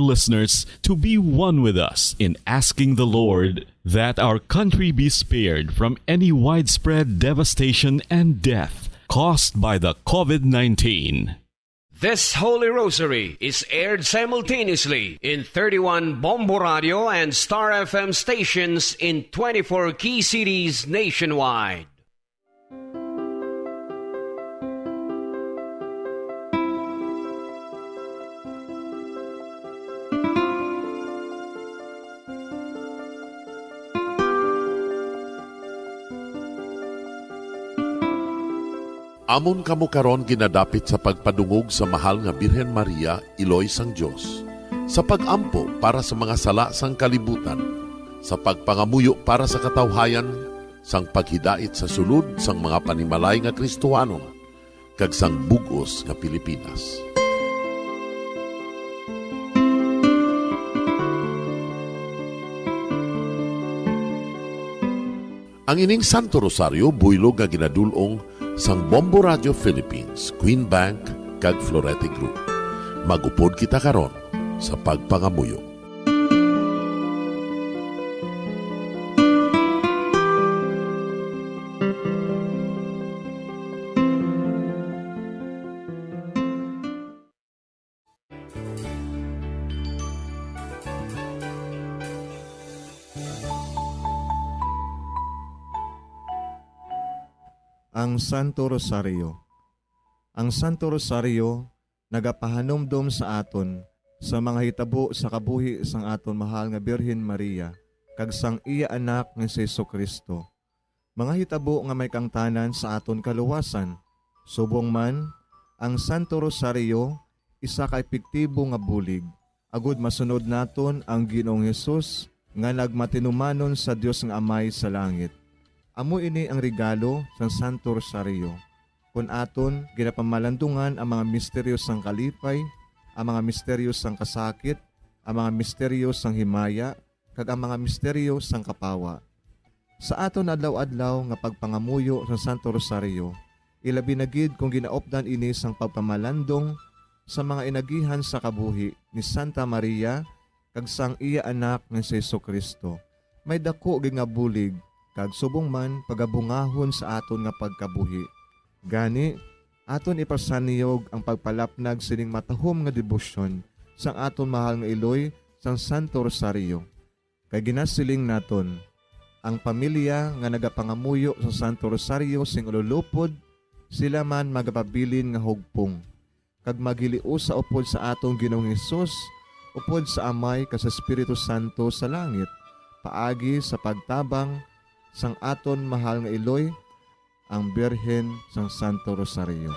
listeners to be one with us in asking the Lord that our country be spared from any widespread devastation and death caused by the COVID-19. This Holy Rosary is aired simultaneously in 31 Bombo Radio and Star FM stations in 24 key cities nationwide. Amon kamo karon ginadapit sa pagpadungog sa mahal nga Birhen Maria, Iloy sang Dios, sa pagampo para sa mga sala sang kalibutan, sa pagpangamuyo para sa katawhayan, sang paghidait sa sulod sang mga panimalay nga Kristohanon, kag sang bugos nga Pilipinas. Ang ining Santo Rosario buylog nga ginadulong sang Bombo Radio Philippines, Queen Bank, kag Florete Group. Magupod kita karon sa pagpangamuyo. Ang Santo Rosario. Ang Santo Rosario nagapahanumdom sa aton sa mga hitabo sa kabuhi sang aton mahal nga Birhen Maria kag sang iya anak nga si Jesucristo. Mga hitabo nga may kangtanan sa aton kaluwasan. Subong man, ang Santo Rosario isa ka epektibo nga bulig. Agud masunod naton ang Ginoong Hesus nga nagmatinumanon sa Dios nga Amay sa langit. Amo ini ang regalo sa Santo Rosario. Kung aton ginapamalandungan ang mga misteryo sang kalipay, ang mga misteryo sang kasakit, ang mga misteryo sang himaya, kag ang mga misteryo sang kapawa. Sa aton adlaw-adlaw nga pagpangamuyo sa Santo Rosario, ilabi na gid kung ginaopdan ini sang pagpamalandong sa mga inagihan sa kabuhi ni Santa Maria kag sang iya anak nga si Jesucristo. May dako gid nga bulig kag subong man pagabungahon sa aton nga pagkabuhi. Gani, aton ipasaniyog ang pagpalapnag sining matahom nga debosyon sang aton mahal nga Iloy sang Santo Rosario. Kay ginasiling naton, ang pamilya nga nagapangamuyo sa Santo Rosario sing ululupod, sila man magapabilin nga hugpong. Kag magiliu sa upod sa atong Ginoong Hesus, upod sa Amay kas Espiritu Santo sa langit, paagi sa pagtabang sang aton mahal nga Iloy, ang Birhen sang Santo Rosario.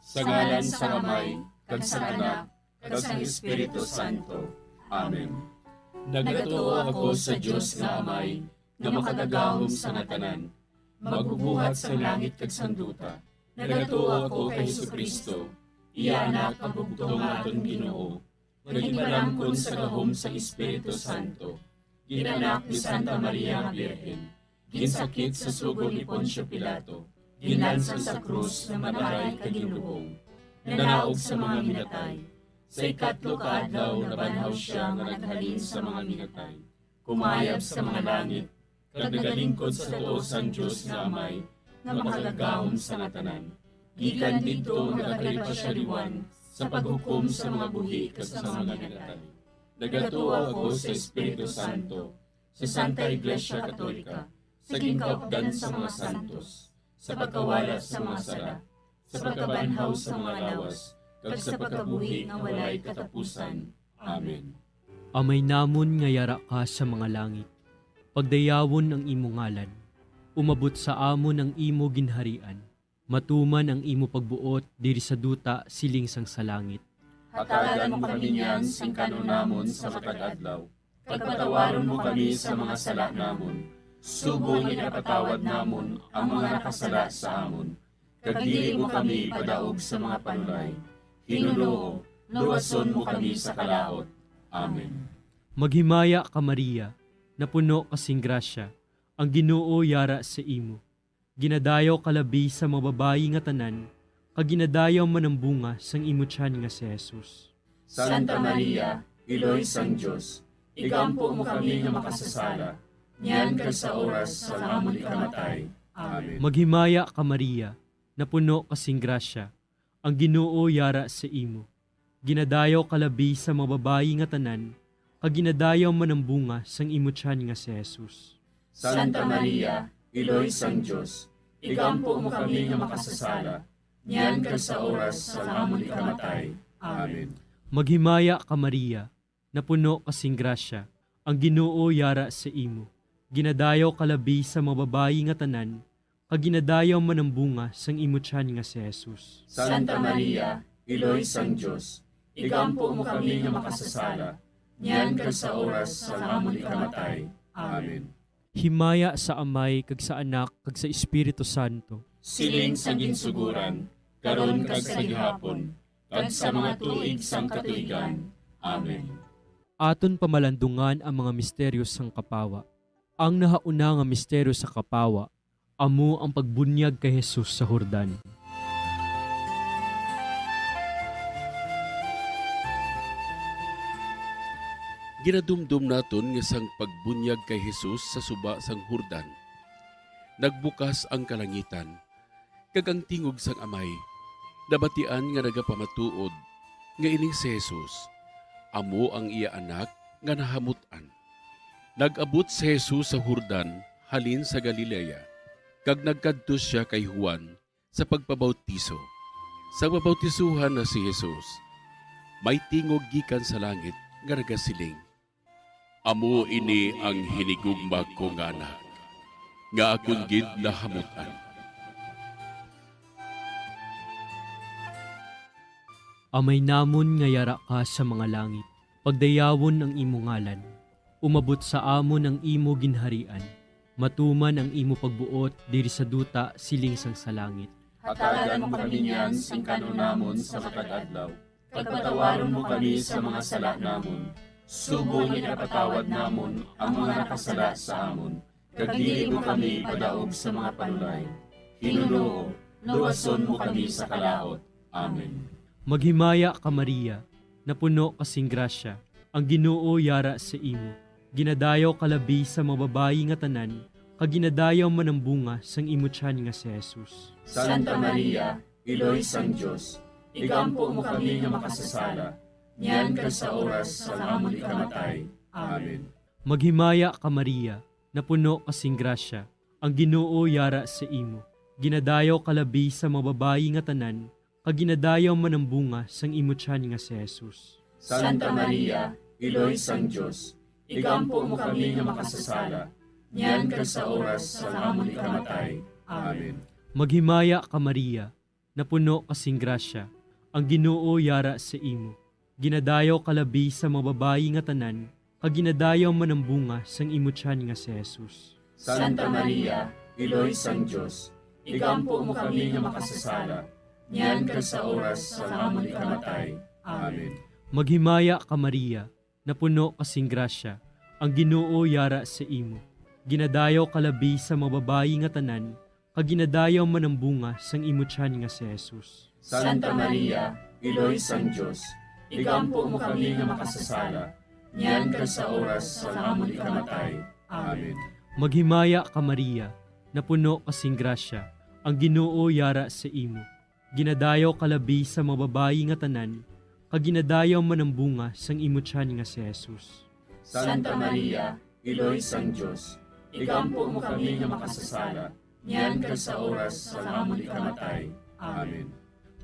Sa ngalan sa Amay, kag sa Anak, kag sa Espiritu Santo. Amen. Nagatuo ako sa Dios nga Amay, nga makagagahom sa natanan, magbubuhat sa langit kag sanduta. Nagatuo ako kay Jesucristo, iya anak ang bugtong aton Ginoo. Naginalamkon sa gahom sa Espiritu Santo, ginanak ni Santa Maria nga Birhen, ginsakit sa sugod ni Poncio Pilato, ginansa sa krus na matay kaginubong, nanaog sa mga minatay. Sa ikatlo ka adlaw nabanhaw siya nga naghalin sa mga minatay, kumayab sa mga langit, kag nagalingkod sa tuo sang Dios nga Amay, nga makagagahom sa natanan. Gikan didto nagakalipa siya liwan, sa paghukom sa mga buhi kas sa mga minatay. Nagatuo ako sa Espiritu Santo, sa Santa Iglesia Katolika, sa gingkaupdan sa mga santos, sa pagkawala sa mga sala, sa pagkabanhaw sa mga lawas, kag sa pagkabuhi nga walay katapusan. Amen. Amay namon nga yara ka sa mga langit, pagdayawon ang imo ngalan, umabot sa amon ang imo ginharian. Matuman ang imo pagbuot diri sa duta siling sang sa langit. Hatagan mo kami niyan sing kanunamon sa matag adlaw. Pagpatawaron mo kami sa mga sala namon. Subong ipatawad namon ang mga nakasala sa amon. Kag dili mo kami padaog sa mga panulay. Hinuloo, luwason mo kami sa kalaot. Amen. Maghimaya ka Maria, napuno kasing grasya, ang Ginoo yara sa imo. Ginadayaw kalabi sa mababayi nga tanan, kag ginadayaw man ang bunga sang imo tiyan nga si Jesus. Santa Maria, Iloy sang Diyos, igampo mo kami nga makasasala, niyan kag sa oras sa amon ikamatay. Amen. Maghimaya ka Maria, napuno kasing grasya, ang Ginoo yara sa imo. Ginadayaw kalabi sa mababayi nga tanan, kag ginadayaw man ang bunga sang imo tiyan nga si Jesus. Santa Maria, Iloy sang Diyos, igampo mo kami nga makasasala, niyan kag sa oras sa amon ikamatay. Amen. Maghimaya ka Maria, napuno kasing grasya, ang Ginoo yara sa imo. Ginadayaw kalabi sa mababayi nga tanan, kag ginadayaw man ang bunga sang imo tiyan nga si Jesus. Santa Maria, Iloy sang Diyos, igampo mo kami nga makasasala, niyan kag sa oras sa amon ikamatay. Amen. Himaya sa Amay kag sa Anak kag sa Espiritu Santo. Siling sa ginsuguran, karon kag sa gihapon, kag sa mga tuig sang katuigan. Amen. Aton pamalandungan ang mga misteryo sang kapawa. Ang nahauna nga misteryo sa kapawa, amo ang pagbunyag kay Jesus sa Jordan. Ginadumdum naton nga sang pagbunyag kay Jesus sa suba sang Jordan. Nagbukas ang kalangitan, kag ang tingog sang Amay, nabatian nga nagapamatuod, nga ining si Jesus, amo ang iya anak nga nahamutan. Nag-abot si Jesus sa Jordan, halin sa Galilea, kag nagkadto siya kay Juan sa pagpabautiso. Sa pabautisuhan na si Jesus, may tingog gikan sa langit nga nagasiling, amo ini ang hinigugma kong anak, nga akong gid nahamutan. Amay namon nga yara ka sa mga langit, pagdayawon ang imo ngalan, umabot sa amon ang imo ginharian, matuman ang imo pagbuot diri sa duta siling sang sa langit. Hatagan mo kami niyan sing kanunamon sa matag-adlaw, pagpatawaron mo kami sa mga sala namon, subo nga napatawad namon ang mga nakasala sa amon, kag dili mo kami padaog sa mga panulay. Hinunoo, luwason mo kami sa kalaot. Amen. Maghimaya ka Maria, napuno kasing grasya, ang Ginoo yara sa imo. Ginadayaw kalabi sa mababayi nga tanan, kag ginadayaw man ang bunga sang imo tiyan nga si Jesus. Santa Maria, Iloy sang Diyos, igampo mo kami nga makasasala, niyan kag sa oras sa amon ikamatay. Amen. Maghimaya ka Maria, napuno kasing grasya, ang Ginoo yara sa imo. Ginadayaw kalabi sa mababayi nga tanan, kag ginadayaw man ang bunga sang imo tiyan nga si Jesus. Santa Maria, Iloy sang Diyos, igampo mo kami nga makasasala, niyan kag sa oras sa amon ikamatay. Amen. Maghimaya ka Maria, napuno kasing grasya, ang Ginoo yara sa imo. Ginadayaw kalabi sa mababayi nga tanan, kag ginadayaw man ang bunga sang imo tiyan nga si Jesus. Santa Maria, Iloy sang Diyos, igampo mo kami nga makasasala, niyan kag sa oras sa amon ikamatay. Amen. Maghimaya ka Maria, napuno kasing grasya, ang Ginoo yara sa imo. Ginadayaw kalabi sa mababayi nga tanan, kag ginadayaw man ang bunga sang imo tiyan nga si Jesus. Santa Maria, Iloy sang Diyos, igampo mo kami nga makasasala, niyan kag sa oras sa amon ikamatay. Amen. Maghimaya ka Maria, napuno kasing grasya, ang Ginoo yara sa imo. Ginadayaw kalabi sa mababayi nga tanan, kag ginadayaw man ang bunga sang imo tiyan nga si Jesus. Santa Maria, Iloy sang Diyos, igampo mo kami nga makasasala, niyan kag sa oras sa amon ikamatay. Amen.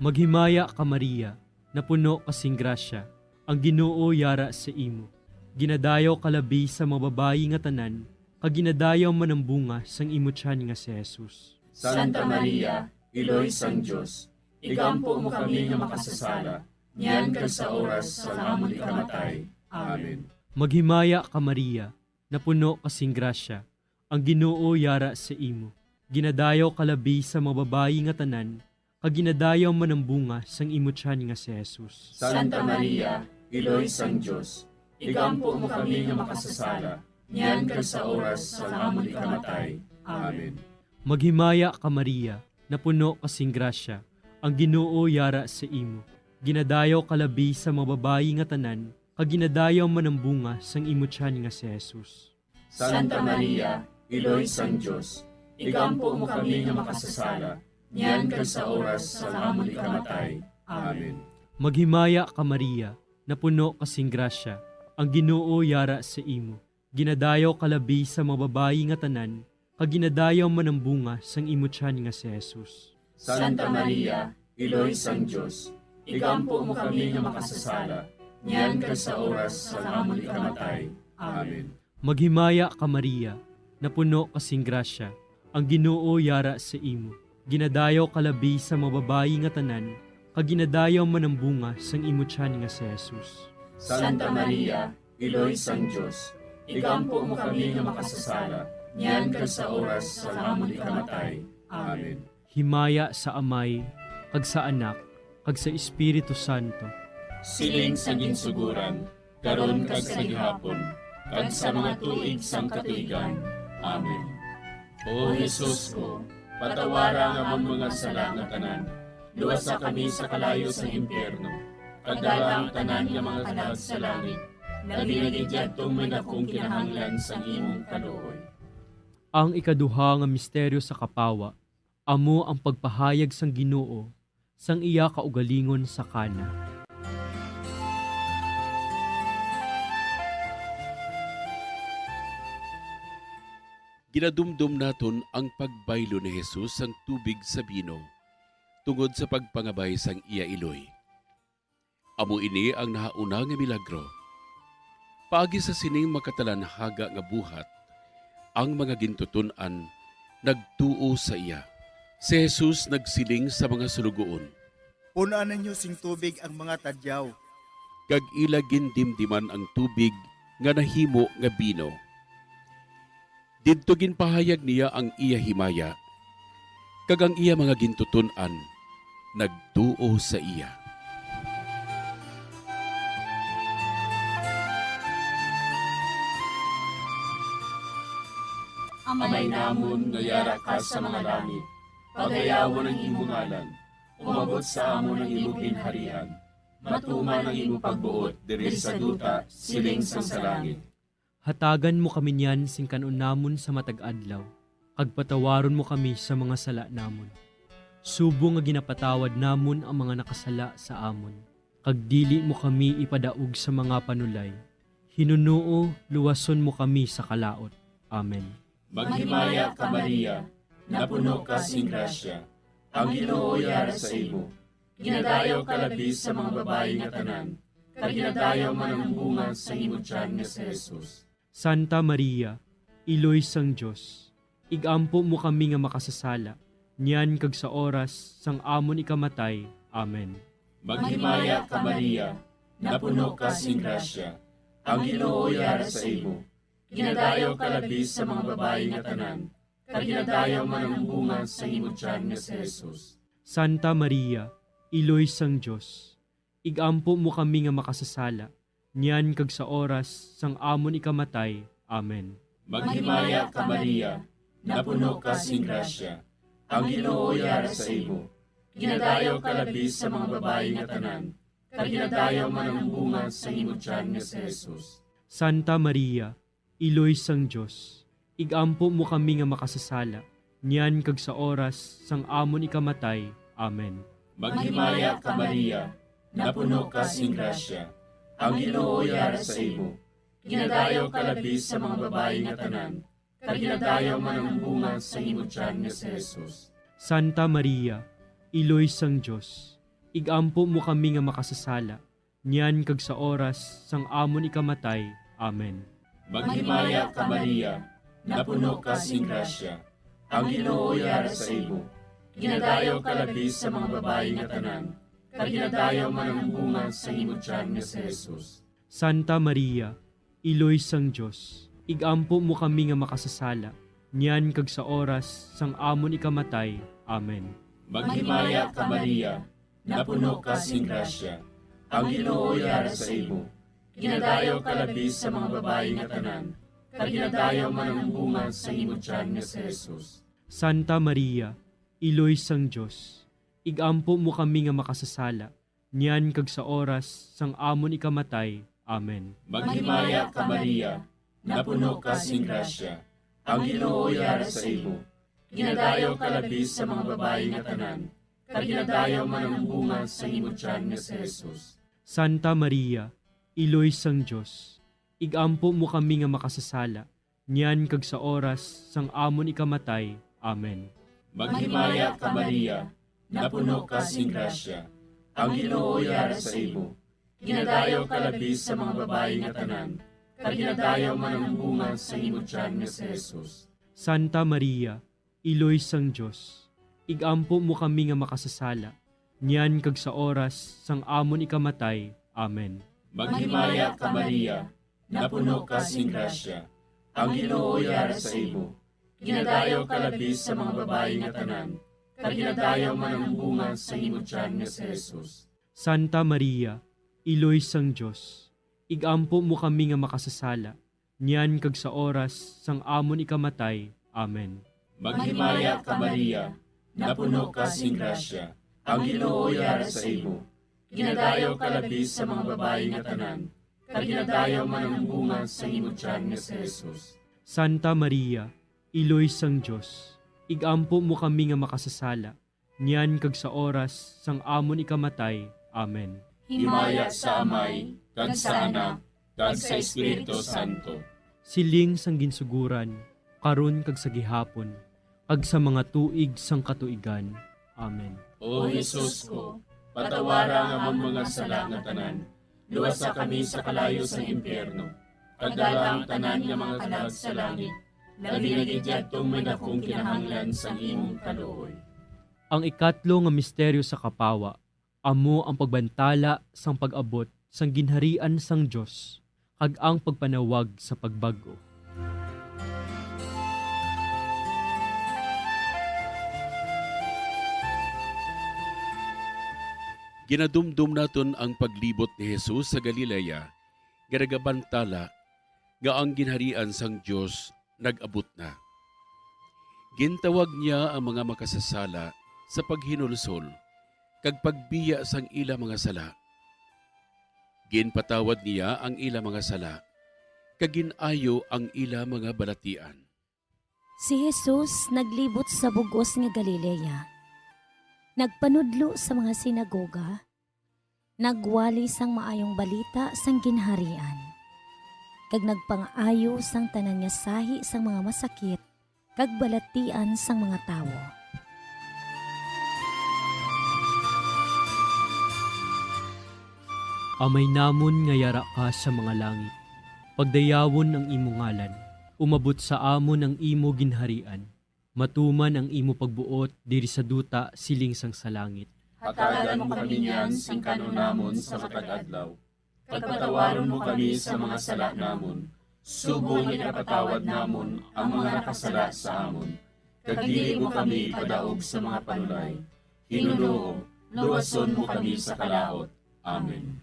Maghimaya ka Maria, napuno kasing grasya, ang Ginoo yara sa imo. Ginadayaw kalabi sa mababayi nga tanan, kag ginadayaw man ang bunga sang imo tiyan nga si Jesus. Santa Maria, Iloy sang Diyos, igampo mo kami nga makasasala, niyan kag sa oras sa amon ikamatay. Amen. Maghimaya ka Maria, napuno kasing grasya, ang Ginoo yara sa imo. Ginadayaw kalabi sa mababayi nga tanan, kag ginadayaw man ang bunga sang imo tiyan nga si Jesus. Santa Maria, Iloy sang Diyos, igampo mo kami nga makasasala, niyan kag sa oras sa amon ikamatay. Amen. Maghimaya ka Maria, napuno kasing grasya, ang Ginoo yara sa imo. Ginadayaw kalabi sa mga babayi nga tanan, kag ginadayaw man ang bunga sang imo tiyan nga si Jesus. Santa Maria, Iloy sang Diyos, igampo mo kami nga makasasala, niyan kag sa oras sa amon ikamatay. Amen. Maghimaya ka Maria, napuno kasing grasya, ang Ginoo yara sa imo. Ginadayaw kalabi sa mga babayi nga tanan, kag ginadayaw man ang bunga sang imo tiyan nga si Jesus. Santa Maria, Iloy sang Diyos, igampo mo kami nga makasasala, niyan kag sa oras sa amon ikamatay. Amen. Maghimaya ka Maria, napuno kasing grasya, ang Ginoo yara sa imo. Ginadayaw kalabi sa mga babayi nga tanan, kag ginadayaw man ang bunga sang imo tiyan nga si Jesus. Santa Maria, Iloy sang Diyos, igampo mo kami nga makasasala, niyan kag sa oras sa amon ikamatay. Amen. Himaya sa Amay, kag sa Anak, kag sa Espiritu Santo. Siling sa ginsuguran, karon kag sa gihapon, kag sa mga tuig sang katuigan. Amen. O Jesus ko, patawara nga ang mga sala nga tanan, luwasa kami sa kalayo sa impyerno, kagdala ang tanan nga mga kalag sa langit, naginagidyad tong may nakong kinahanglan sa imong kaluoy. Ang ikaduha nga misteryo sa kapawa, amo ang pagpahayag sang Ginoo sang iya kaugalingon sa Kana. Ginadumdum naton ang pagbaylo ni Jesus sang tubig sa bino, tungod sa pagpangabay sang iya iloy. Amo ini ang nahauna nga milagro. Paagi sa sining makatalanhaga nga buhat, ang mga gintutunan nagtuo sa iya. Si Jesus nagsiling sa mga sulugoon, Punuan ninyo sing tubig ang mga tadyaw. kag ila gindimdiman ang tubig nga nahimo nga bino. Didto ginpahayag niya ang iya himaya, kag ang iya mga gintutunan nagtuo sa iya. Amay namon nga yara ka sa mga langit, pagayawon ang imong ngalan, umabot sa amon ang imong ginharian, matuman ang imong pagbuot diri sa duta siling sang sa langit. Hatagan mo kami niyan sing kanon namon sa matag adlaw, kag patawaron mo kami sa mga sala namon. Subo nga ginapatawad namon ang mga nakasala sa amon, kag dili mo kami ipadaog sa mga panulay. Hinunuo, luwason mo kami sa kalaot. Amen. Maghimaya ka Maria, napuno ka sing grasya, ang Ginoo yara sa imo. Ginadayaw ka labi sa mga babayi nga tanan, kag ginadayaw man ang bunga sa imong tiyan nga si Jesus. Santa Maria, Iloy sang Diyos, igampo mo kami nga makasasala, niyan kag sa oras sang amon ikamatay. Amen. Maghimaya ka Maria, napuno ka sing grasya, ang Ginoo yara sa imo. Ginadayaw ka labi sa mga babayi nga tanan, kag ginadayaw man ang bunga sa imong tiyan nga si Jesus. Santa Maria, Iloy sang Diyos, igampo mo kami nga makasasala, niyan kag sa oras sang amon ikamatay. Amen. Maghimaya ka Maria, napuno ka sing grasya, ang Ginoo yara sa imo. Ginadayaw ka labi sa mga babayi nga tanan, kag ginadayaw man ang bunga sa imong tiyan nga si Jesus. Santa Maria, Iloy sang Diyos, igampo mo kami nga makasasala, niyan kag sa oras sang amon ikamatay. Amen. Maghimaya ka Maria, napuno ka sing grasya, ang Ginoo yara sa imo. Ginadayaw ka labi sa mga babayi nga tanan, kag ginadayaw man ang bunga sa imong tiyan nga si Jesus. Santa Maria, Iloy sang Diyos, igampo mo kami nga makasasala, niyan kag sa oras sang amon ikamatay. Amen. Maghimaya ka Maria, napuno ka sing grasya, ang Ginoo yara sa imo. Ginadayaw ka labi sa mga babayi nga tanan, kag ginadayaw man ang bunga sa imong tiyan nga si Jesus. Santa Maria, Iloy sang Diyos, igampo mo kami nga makasasala, niyan kag sa oras sang amon ikamatay. Amen. Maghimaya ka Maria, napuno ka sing grasya, ang Ginoo yara sa imo. Ginadayaw ka labi sa mga babayi nga tanan, kag ginadayaw man ang bunga sa imong tiyan nga si Jesus. Santa Maria, Iloy sang Dios, igampo mo kami nga makasasala, niyan kag sa oras sang amon ikamatay. Amen. Maghimaya ka Maria, napuno ka sing grasya, ang Ginoo yara sa imo. Ginadayaw ka labis sa mga babae nga tanan, kag ginadayaw man ang bunga sa imong tiyan nga si Jesus. Santa Maria, Iloy sang Dios, igampo mo kami nga makasasala, niyan kag sa oras sang amon ikamatay. Amen. Maghimaya ka Maria, napuno ka sing grasya, ang Ginoo yara sa imo. Ginadayaw ka labis sa mga babae nga tanan, kag ginadayaw man ang bunga sa imong tiyan nga si Jesus. Santa Maria, Iloy sang Dios, igampo mo kami nga makasasala, niyan kag sa oras sang amon ikamatay. Amen. Maghimaya ka Maria, napuno ka sing grasya, ang Ginoo yara sa imo. Ginadayaw ka labis sa mga babae nga tanan, kag ginadayaw man ang bunga sa imong tiyan nga si Jesus. Santa Maria, Iloy sang Dios, igampo mo kami nga makasasala, niyan kag sa oras sang amon ikamatay. Amen. Maghimaya ka Maria, napuno ka sing grasya, ang Ginoo yara sa imo. Ginadayaw ka labis sa mga babae nga tanan, kag ginadayaw man ang bunga sa imong tiyan nga si Jesus. Santa Maria, Iloy sang Dios, igampo mo kami nga makasasala, niyan kag sa oras sang amon ikamatay. Amen. Himaya sa Amay, kag sa Anak, kag sa Espiritu Santo. Siling sang ginsuguran, karon kag sa gihapon, kag sa mga tuig sang katuigan. Amen. O Jesus ko, patawara nga among mga sala nga tanan, luwasa kami sa kalayo sa impyerno, kag dala ang tanan nga mga kalag sa langit, labi na gidyadtong may dakong kinahanglan sa imong kaluoy. Ang ikatlo nga misteryo sa kapawa, amo ang pagbantala sang pag-abot sang ginharian sang Dios, kag ang pagpanawag sa pagbago. Ginadumdum naton ang paglibot ni Jesus sa Galilea, garagabantala nga ang ginharian sang Dios nag-abot na. Gintawag niya ang mga makasasala sa paghinulsol, kag pagbiya sang ila mga sala. Ginpatawad niya ang ila mga sala, kag ginayo ang ila mga balatian. Si Jesus naglibot sa bugos nga Galilea. Nagpanudlo sa mga sinagoga. Nagwali sang maayong balita sang ginharian. Kag nagpang-ayo sang tanan nga sahi sang mga masakit, kag balatian sang mga tawo. Amay namon nga yara ka sa mga langit. Pagdayawon ang imo ngalan, umabot sa amon ang imo ginharian. Matuman ang imo pagbuot diri sa duta siling sang sa langit. Hatagan mo kami niyan sing kanon namon sa matag adlaw. Pagpatawaron mo kami sa mga sala namon. Subong ipatawad namon ang mga nakasala sa amon. Kag dili mo kami padaog sa mga panulay. Hinunoo, luwason mo kami sa kalaot. Amen.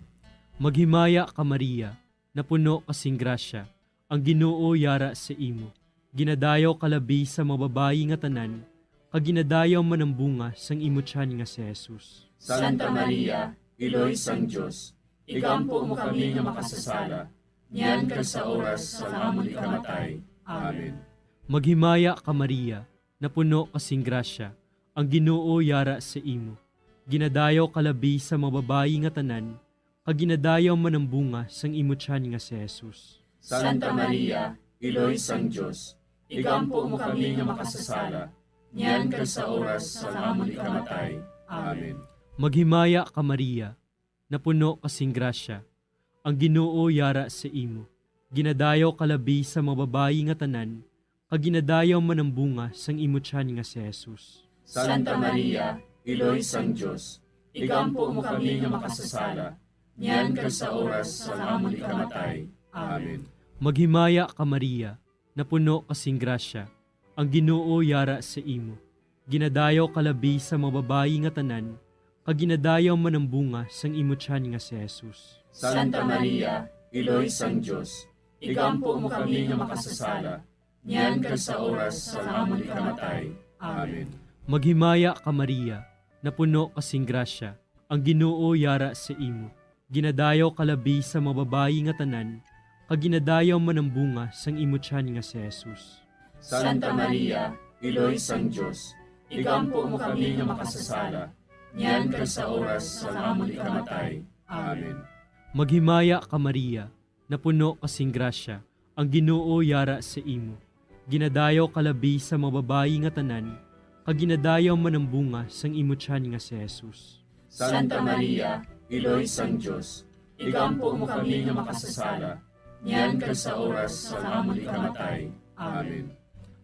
Maghimaya ka Maria, napuno kasing grasya, ang Ginoo yara sa imo. Ginadayaw kalabi sa mga babayi nga tanan, kag ginadayaw man ang bunga sang imo tiyan nga si Jesus. Santa Maria, Iloy sang Dios, igampo mo kami nga makasasala, niyan kag sa oras sa amon ikamatay. Amen. Maghimaya ka Maria, napuno kasing grasya, ang Ginoo yara sa imo. Ginadayaw kalabi sa mga babayi nga tanan, kag ginadayaw man ang bunga sang imo tiyan nga si Jesus. Santa Maria, Iloy sang Dios, igampo mo kami nga makasasala, niyan kag sa oras sa amon ikamatay. Amen. Maghimaya ka Maria, napuno kasing grasya, ang Ginoo yara sa imo. Ginadayaw kalabi sa mga babayi nga tanan, kag ginadayaw man ang bunga sang imo tiyan nga si Jesus. Santa Maria, Iloy sang Dios, igampo mo kami nga makasasala, niyan kag sa oras sa amon ikamatay. Amen. Maghimaya ka Maria, napuno kasing grasya, ang Ginoo yara sa imo. Ginadayaw kalabi sa mga babayi nga tanan, kag ginadayaw man ang bunga sang imo tiyan nga si Jesus. Santa Maria, Iloy sang Dios, igampo mo kami nga makasasala, niyan kag sa oras sa amon ikamatay. Amen. Maghimaya ka Maria, napuno kasing grasya, ang Ginoo yara sa imo. Ginadayaw kalabi sa mababayi nga tanan, kag ginadayaw man ang bunga sang imo tiyan nga si Jesus. Santa Maria, Iloy sang Diyos, igampo mo kami nga makasasala, niyan kag sa oras sa amon ikamatay. Amen. Maghimaya ka Maria, napuno kasing grasya, ang Ginoo yara sa imo. Ginadayaw kalabi sa mababayi nga tanan, kag ginadayaw man ang bunga sang imo tiyan nga si Jesus. Santa Maria, Iloy sang Diyos, igampo mo kami nga makasasala, niyan kag sa oras sa amon ikamatay. Amen.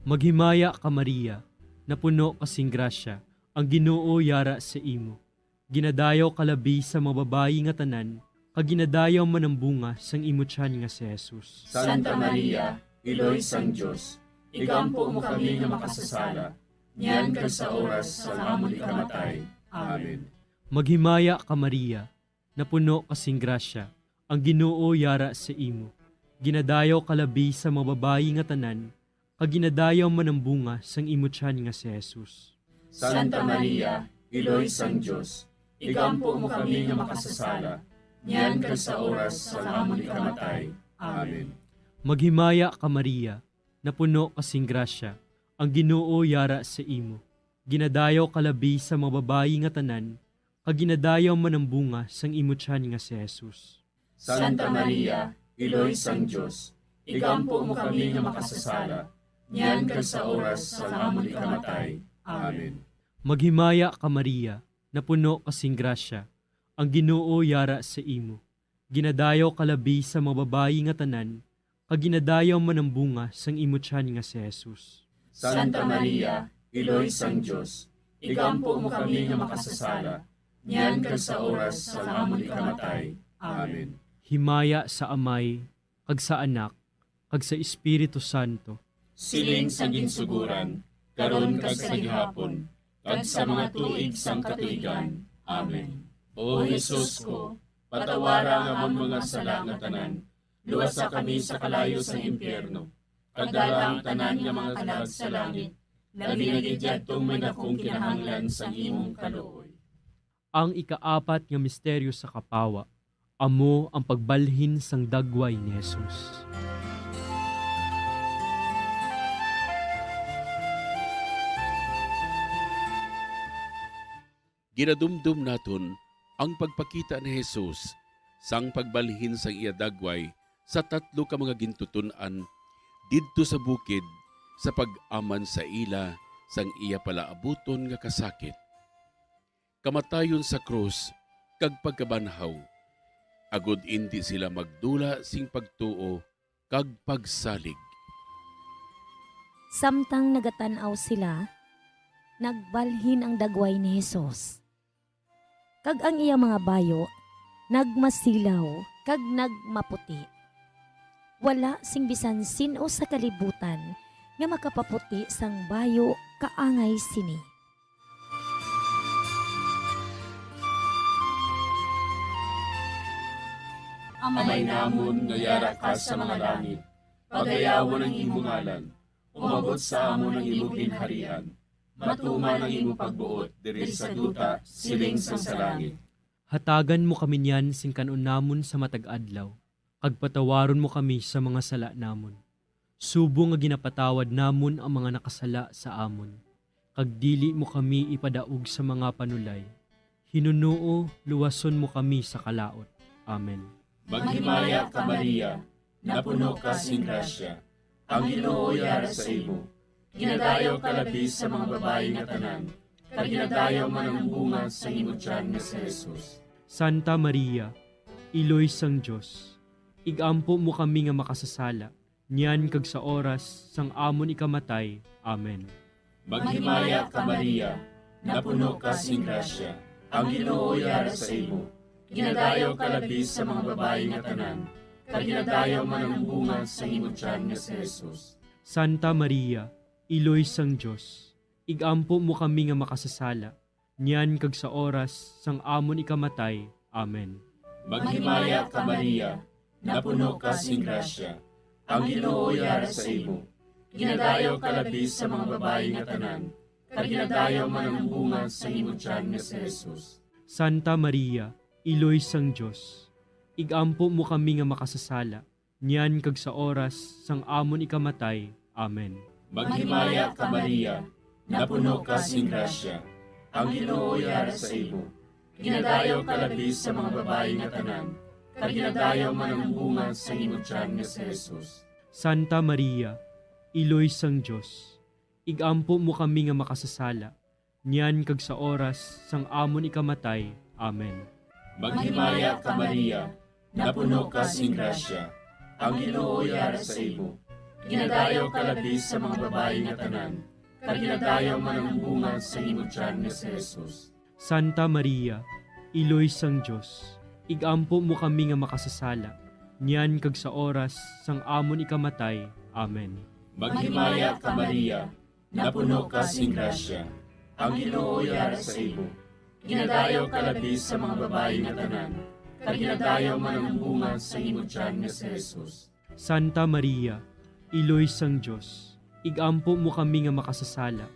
Maghimaya ka Maria, napuno kasing grasya, ang Ginoo yara sa imo. Ginadayaw kalabi sa mababayi nga tanan, kag ginadayaw man ang bunga sang imo tiyan nga si Jesus. Santa Maria, Iloy sang Diyos, igampo mo kami nga makasasala, niyan kag sa oras sa amon ikamatay. Amen. Maghimaya ka Maria, napuno kasing grasya, ang Ginoo yara sa imo. Ginadayaw kalabi sa mababayi nga tanan, kag ginadayaw man ang bunga sang imo tiyan nga si Jesus. Santa Maria, Iloy sang Diyos, igampo mo kami nga makasasala, niyan kag sa oras sa amon ikamatay. Amen. Maghimaya ka Maria, napuno kasing grasya, ang Ginoo yara sa imo. Ginadayaw kalabi sa mababayi nga tanan, kag ginadayaw man ang bunga sang imo tiyan nga si Jesus. Santa Maria, Iloy sang Diyos, igampo mo kami nga makasasala, niyan kag sa oras sa amon ikamatay. Amen. Maghimaya ka Maria, napuno kasing grasya, ang Ginoo yara sa imo. Ginadayaw kalabi sa mababayi nga tanan, kag ginadayaw man ang bunga sang imo tiyan nga si Jesus. Santa Maria, Iloy sang Diyos, igampo mo kami nga makasasala, niyan kag sa oras sa amon ikamatay. Amen. Himaya sa Amay, kag sa Anak, kag sa Espiritu Santo. Siling sa ginsuguran, karon kag sa gihapon, kag sa mga tuig sang katuigan. Amen. O Jesus ko, patawara nga amon mga sala nga tanan, luwasa kami sa kalayo sa impyerno, kag dala ang tanan nga mga kalag sa langit, labi na gidyadtong may dakong kinahanglan sa imong kaluoy. Ang ikaapat nga misteryo sa kapawa, amo ang pagbalhin sang dagway ni Jesus. Ginadumdum naton ang pagpakita ni Jesus sang pagbalhin sang iya dagway sa tatlo ka mga gintutunan didto sa bukid sa pag-aman sa ila sang iya palaabuton nga kasakit. Kamatayon sa krus kag pagkabanhaw, agud indi sila magdula sing pagtuo kag pagsalig. Samtang nagatanaw sila, nagbalhin ang dagway ni Jesus. Kag ang iya mga bayo, nagmasilaw, kag nagmaputi. Wala sing bisan sino sa kalibutan nga makapaputi sang bayo kaangay sini. Amay namon nga yara ka sa mga langit, pagayawon ang imong ngalan, umabot sa amon ang imong ginharian, matuman ang imong pagbuot diri sa duta siling sa langit. Hatagan mo kami niyan sing kanon namon sa matag adlaw, kag patawaron mo kami sa mga sala namon. Subo nga ginapatawad namon ang mga nakasala sa amon, kag dili mo kami ipadaog sa mga panulay. Hinunuo, luwason mo kami sa kalaot. Amen. Maghimaya ka Maria, napuno ka sing grasya, ang Ginoo yara sa imo. Ginadayaw ka labi sa mga babae nga tanan, kag ginadayaw man ang bunga sa imo tiyan nga si Jesus. Santa Maria, Iloy sang Diyos, igampo mo kami nga makasasala, niyan kag sa oras sang amon ikamatay. Amen. Maghimaya ka Maria, napuno ka sing grasya, ang Ginoo yara sa imo. Ginadayaw ka labi sa mga babae nga tanan, kag ginadayaw man ang bunga sa imo tiyan nga si Jesus. Santa Maria, Iloy sang Diyos, igampo mo kami nga makasasala, niyan kag sa oras sang amon ikamatay. Amen. Maghimaya ka Maria, napuno ka sing grasya, ang Ginoo yara sa imo. Ginadayaw ka labi sa mga babae nga tanan, kaginadayaw man ang bunga sa imong tiyan nga si Jesus. Santa Maria, Iloy sang Dios, igampo mo kami nga makasasala, niyan kag sa oras sang amon ikamatay. Amen. Maghimaya ka Maria, napuno ka sing grasya, ang Ginoo yara sa imo. Ginadayaw ka labis sa mga babae nga tanan, kaginadayaw man ang bunga sa imong tiyan nga si Jesus. Santa Maria, Iloy sang Dios, igampo mo kami nga makasasala, niyan kag sa oras sang amon ikamatay. Amen. Maghimaya ka Maria, napuno ka sing grasya, ang Ginoo yara sa imo. Ginadayaw ka labis sa mga babae nga tanan, kaginadayaw man ang bunga sa imong tiyan nga si Jesus. Santa Maria, Iloy sang Dios, igampo mo kami nga makasasala, niyan kag sa oras sang amon ikamatay. Amen. Maghimaya ka Maria, napuno ka sing grasya, ang Ginoo yara sa imo. Ginadayaw ka labis sa mga babae nga tanan, kaginadayaw man ang bunga sa imong tiyan nga si Jesus. Santa Maria, Iloy sang Dios, igampo mo kami nga makasasala,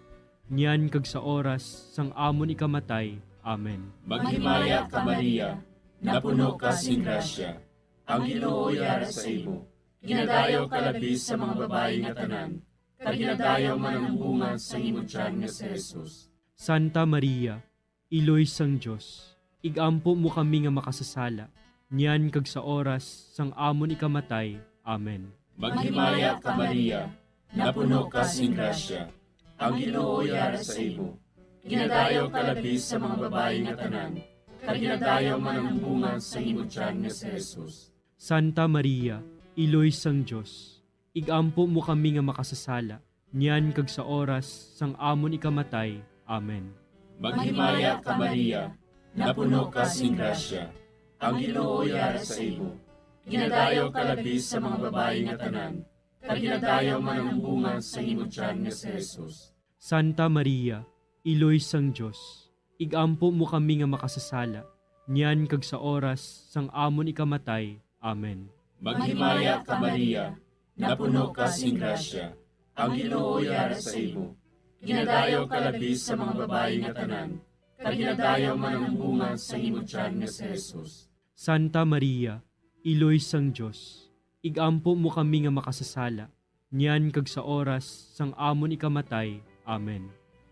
niyan kag sa oras sang amon ikamatay. Amen. Maghimaya ka Maria, napuno ka sing grasya, ang Ginoo yara sa imo. Ginadayaw ka labis sa mga babae nga tanan, kaginadayaw man ang bunga sa imong tiyan nga si Jesus. Santa Maria, Iloy sang Dios, igampo mo kami nga makasasala, niyan kag sa oras sang amon ikamatay. Amen. Maghimaya ka Maria, napuno ka sing grasya, ang Ginoo yara sa imo. Ginadayaw ka labis sa mga babae nga tanan, kaginadayaw man ang bunga sa imong tiyan nga si Jesus. Santa Maria, Iloy sang Dios, igampo mo kami nga makasasala, niyan kag sa oras sang amon ikamatay. Amen. Maghimaya ka Maria, napuno ka sing grasya, ang Ginoo yara sa imo. Ginadayaw ka labis sa mga babae nga tanan, kaginadayaw man ang bunga sa imong tiyan nga si Jesus. Santa Maria, Iloy sang Dios, igampo mo kami nga makasasala, niyan kag sa oras sang amon ikamatay. Amen. Maghimaya ka Maria, napuno ka sing grasya, ang Ginoo yara sa imo. Ginadayaw ka labis sa mga babae nga tanan, kaginadayaw man ang bunga sa imong tiyan nga si Jesus. Santa Maria, Iloy sang Dios, igampo mo kami nga makasasala, niyan kag sa oras sang amon ikamatay. Amen.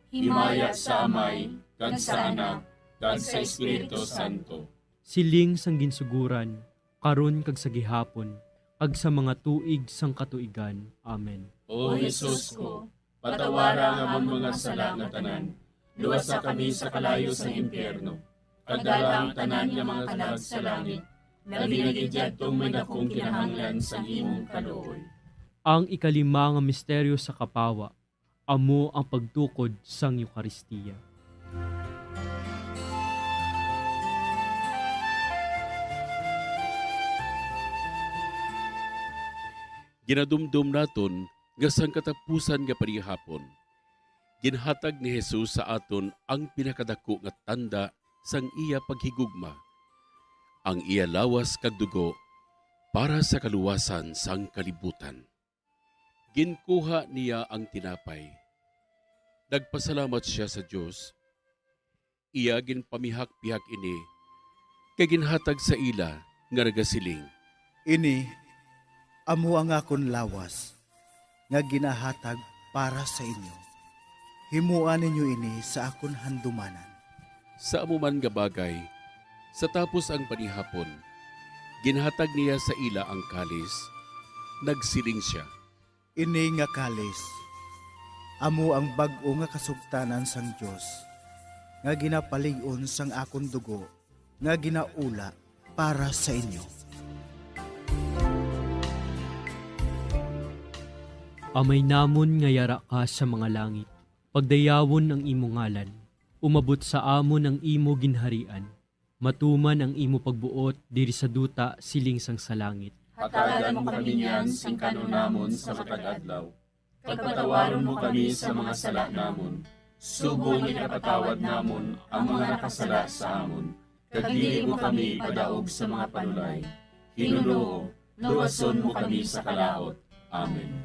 Himaya sa Amay, kag sa Anak, kag sa Espiritu Santo. Siling sang ginsuguran, karon kag sa gihapon, kag sa mga tuig sang katuigan. Amen. O Jesus ko, patawara nga mong mga sala nga tanan, luwasa kami sa kalayo sa impyerno, kadala ang tanan nga mga kalag sa langit, labi na gidyadtong may dakong kinahanglan sa imong kaluoy. Ang ikalima nga misteryo sa kapawa, amo ang pagtukod sang Eucharistia. Ginadumdum naton nga sang katapusan nga panihapon. Ginhatag ni Jesus sa aton ang pinakadako nga tanda sang iya paghigugma, ang iya lawas kag dugo para sa kaluwasan sang kalibutan. Ginkuha niya ang tinapay. Nagpasalamat siya sa Dios. Iya ginpamihak-pihak ini kay ginhatag sa ila nga nagasiling. Ini, amo ang akon lawas, nga ginahatag para sa inyo. Himuan ninyo ini sa akon handumanan. Sa amuman nga bagay, sa tapos ang panihapon, ginhatag niya sa ila ang kalis, nagsiling siya. Ini nga kalis, amo ang bag-o nga kasugtanan sang Dios, nga ginapalig-on sang akon dugo, nga ginaula para sa inyo. Amay namon nga yara ka sa mga langit, pagdayawon ang imo ngalan, umabot sa amon ang imo ginharian, matuman ang imo pagbuot diri sa duta siling sang sa langit. Hatagan mo kami niyan sing kanon namon sa matag adlaw. Pagpatawaron mo kami sa mga sala namon. Subong ipatawad namon ang mga nakasala sa amon. Kag dili mo kami padaog sa mga panulay. Hinunoo, luwason mo kami sa kalaot. Amen.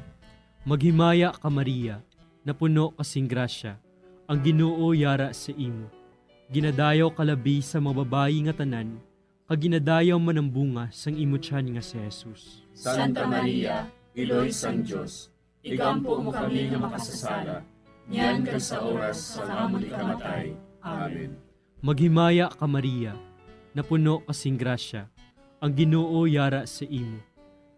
Maghimaya ka Maria, napuno kasing grasya, ang Ginoo yara sa imo. Ginadayaw kalabi sa mga babayi nga tanan, kag ginadayaw man ang bunga sang imo tiyan nga si Jesus. Santa Maria, Iloy sang Diyos, igampo mo kami nga makasasala, niyan kag sa oras sa amon ikamatay. Amen. Maghimaya ka Maria, napuno kasing grasya, ang Ginoo yara sa imo.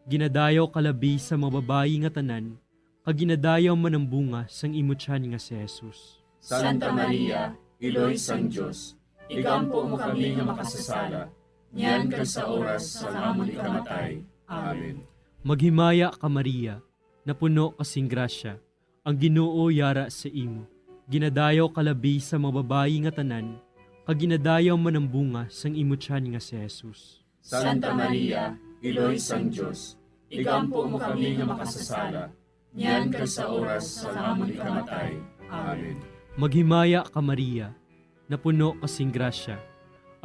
Ginadayaw kalabi sa mga babayi nga tanan, kag ginadayaw man ang bunga sang imo tiyan nga si Jesus. Santa Maria, Iloy sang Diyos, igampo mo kami nga makasasala, niyan kag sa oras sa amon ikamatay. Amen. Maghimaya ka Maria, napuno kasing grasya, ang Ginoo yara sa imo. Ginadayaw kalabi sa mga babayi nga tanan, kag ginadayaw man ang bunga sang imo tiyan nga si Jesus. Santa Maria, Iloy sang Diyos, igampo mo kami nga makasasala, niyan kag sa oras sa amon ikamatay. Amen. Maghimaya ka Maria, napuno kasing grasya,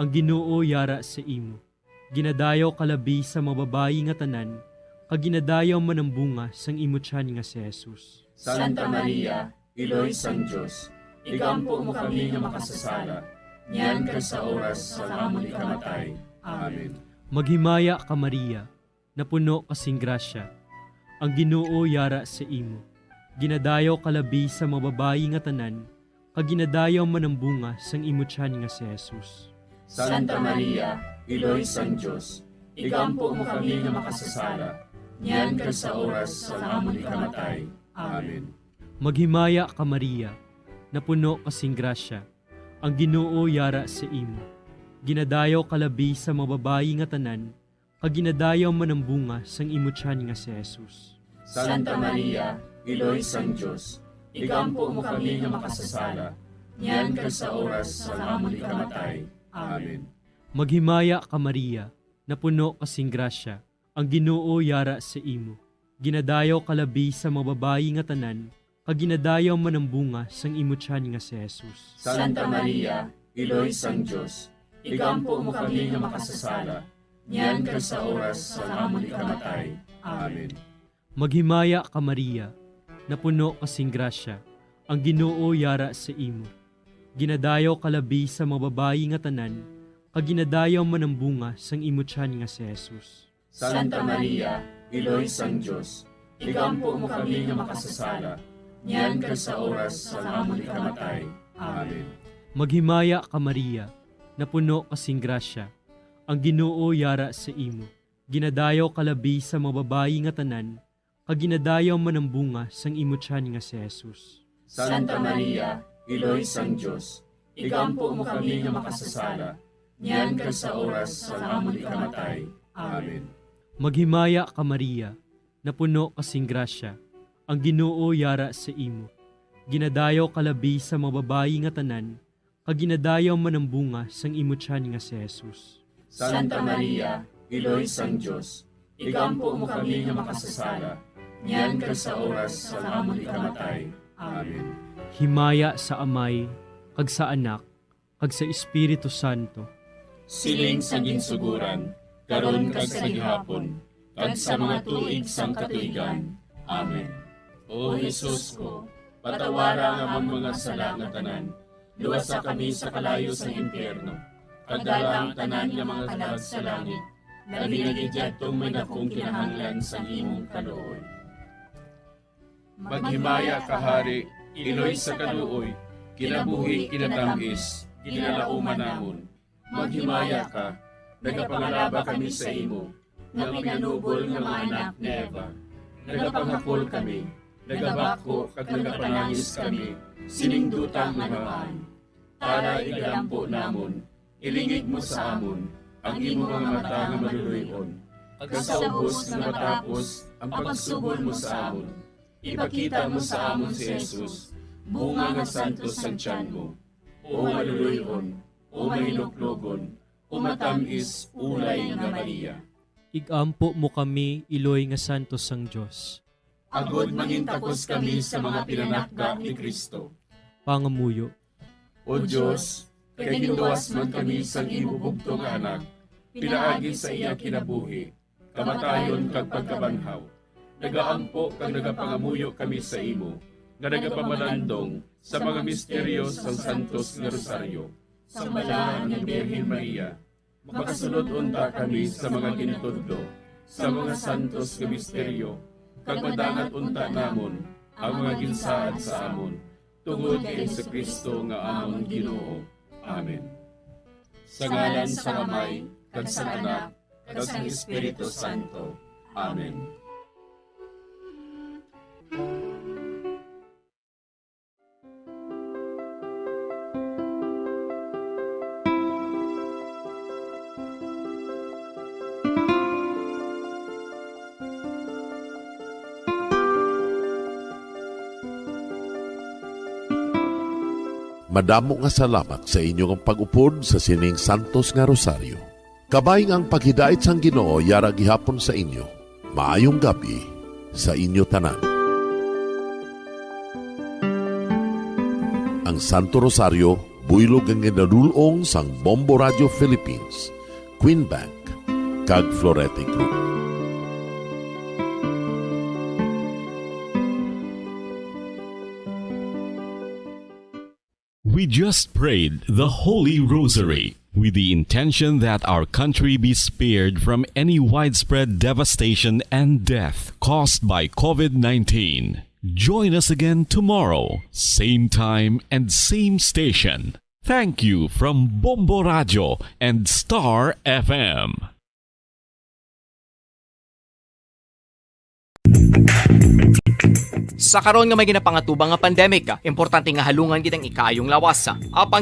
ang Ginoo yara sa imo. Ginadayaw kalabi sa mga babayi nga tanan, kag ginadayaw man ang bunga sang imo tiyan nga si Jesus. Santa Maria, Iloy sang Diyos, igampo mo kami nga makasasala, niyan kag sa oras sa amon ikamatay. Amen. Maghimaya ka Maria, napuno kasing grasya, ang Ginoo yara sa imo. Ginadayaw kalabi sa mga babayi nga tanan, kag ginadayaw man ang bunga sang imo tiyan nga si Jesus. Santa Maria, Iloy sang Diyos, igampo mo kami nga makasasala, niyan kag sa oras sa amon ikamatay. Amen. Maghimaya ka Maria, napuno kasing grasya, ang Ginoo yara sa imo. Ginadayaw kalabi sa mga babayi nga tanan, kag ginadayaw man ang bunga sang imo tiyan nga si Jesus. Santa Maria, Iloy sang Diyos, igampo mo kami nga makasasala, niyan kag sa oras sa amon ikamatay. Amen. Maghimaya ka Maria, napuno kasing grasya, ang Ginoo yara sa imo. Ginadayaw kalabi sa mga babayi nga tanan, kag ginadayaw man ang bunga sang imo tiyan nga si Jesus. Santa Maria, Iloy sang Diyos, igampo mo kami nga makasasala, niyan kag sa oras sa amon ikamatay. Amen. Maghimaya ka Maria, napuno kasing grasya, ang Ginoo yara sa imo. Ginadayaw kalabi sa mga babayi nga tanan, kag ginadayaw man ang bunga sang imo tiyan nga si Jesus. Santa Maria, Iloy sang Diyos, igampo mo kami nga makasasala, niyan kag sa oras sa amon ikamatay. Amen. Maghimaya ka Maria, napuno kasing grasya, ang Ginoo yara sa imo. Ginadayaw kalabi sa mga babayi nga tanan, kag ginadayaw man ang bunga sang imo tiyan nga si Jesus. Santa Maria, Iloy sang Diyos, igampo mo kami nga makasasala, niyan kag sa oras sa amon ikamatay. Amen. Maghimaya ka Maria, napuno kasing grasya, ang Ginoo yara sa imo. Ginadayaw kalabi sa mga babayi nga tanan, kag ginadayaw man ang bunga sang imo tiyan nga si Jesus. Santa Maria, Iloy sang Diyos, igampo mo kami nga makasasala, niyan kag sa oras sa amon ikamatay. Amen. Himaya sa Amay, kag sa Anak, kag sa Espiritu Santo. Siling sa ginsuguran, karon kag sa gihapon, kag sa mga tuig sang katuigan. Amen. O Jesus ko, patawara nga among mga sala nga tanan, luwasa kami sa kalayo sa impyerno, kag dala ang tanan nga mga kalag sa langit, labi na gidyadtong may dakong kinahanglan sa imong kaluoy. Maghimaya ka Hari, Iloy sa kaluoy, kinabuhi kinatamis, kinalauman namon. Maghimaya ka, nagapangalaba kami sa imo, nga pinanubol nga mga anak ni Eva. Nagapanghakol kami, nagabako kag nagapanangis kami, siningdutang namaan. Para igalampo namon, ilingig mo sa amon, ang imo mga mata nga maluluyon. Kag sa ubos nga matapos, ang pagsugod mo sa amon. Ipakita mo sa amon si Jesus, bunga nga santos sang tiyan mo. O maluluyon, o mahiluklogon, o matamis, ulay nga Maria. Igampo mo kami, Iloy nga santos sang Dios. Agod mangintakos kami sa mga pinanakda ni Kristo. Pangamuyo. O Diyos, kay ginuwas man kami sa imo bugto nga anak, pinaagi sa iya kinabuhi, kamatayon kag pagkabanhaw. Nagaampo kag nagapangamuyo kami sa imo, nga nagapamalandong sa mga misteryo sang Santos nga Rosaryo, sa ngalan ng Birhen Maria, makasunod unta kami sa mga ginitudlo, sa mga santos nga misteryo, kag madangat unta namon ang mga ginsaad sa amon, tungod kay Kristo nga amon Ginoo. Amen. Sa ngalan sa Amay, kag sa Anak, kag sa Espiritu Santo. Amen. Madamo nga salamat sa inyong pag-upod sa sining Santos nga Rosaryo. Kabayng ang paghidait sang Ginoo yara gihapon sa inyo. Maayong gabi sa inyo tanan. Ang Santo Rosario buylog ang ginadulong sang Bombo Radio Philippines, Queen Bank, kag Florete Group. We just prayed the Holy Rosary with the intention that our country be spared from any widespread devastation and death caused by COVID-19. Join us again tomorrow, same time and same station. Thank you from Bombo Radio and Star FM. Sa karon nga may ginapangatubang nga pandemic, importante nga halungan gid ang ikaayong lawas. Apang